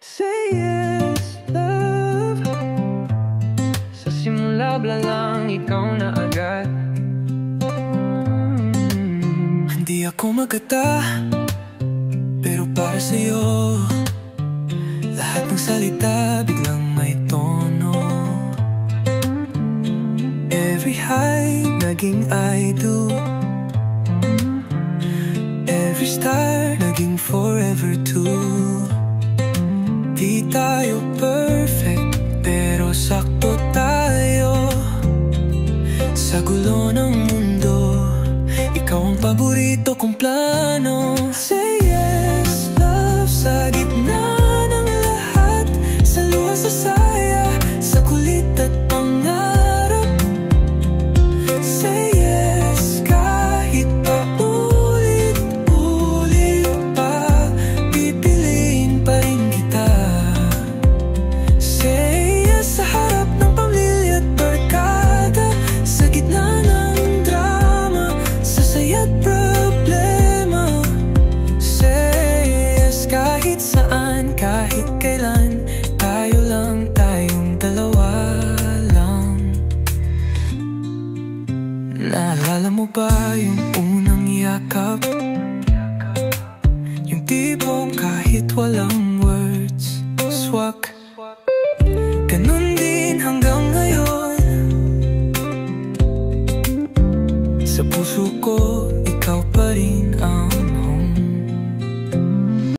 Say yes, love. Sa simula bla lang, ikaw na agad. Hindi ako maganda, pero para sa'yo lahat ng salita biglang may tono. Every high naging I do, every star naging forever too. Di tayo perfect, pero sakto tayo. Sa gulo ng mundo, ikaw ang paborito kong plano. Say yes, love, sa gitna ng lahat, sa luha, sa saya, sa kulit at pangarap. Say yes, kahit pa ulit-ulit pa, pipiliin pa rin kita. Say yes sa harap ng pamilya at barkada, sa gitna ng drama, sa saya't problema. Say yes kahit saan, kahit kailan, tayo lang, tayong dalawa lang. Naalala mo ba yung unang yakap? Yung tipong kahit walang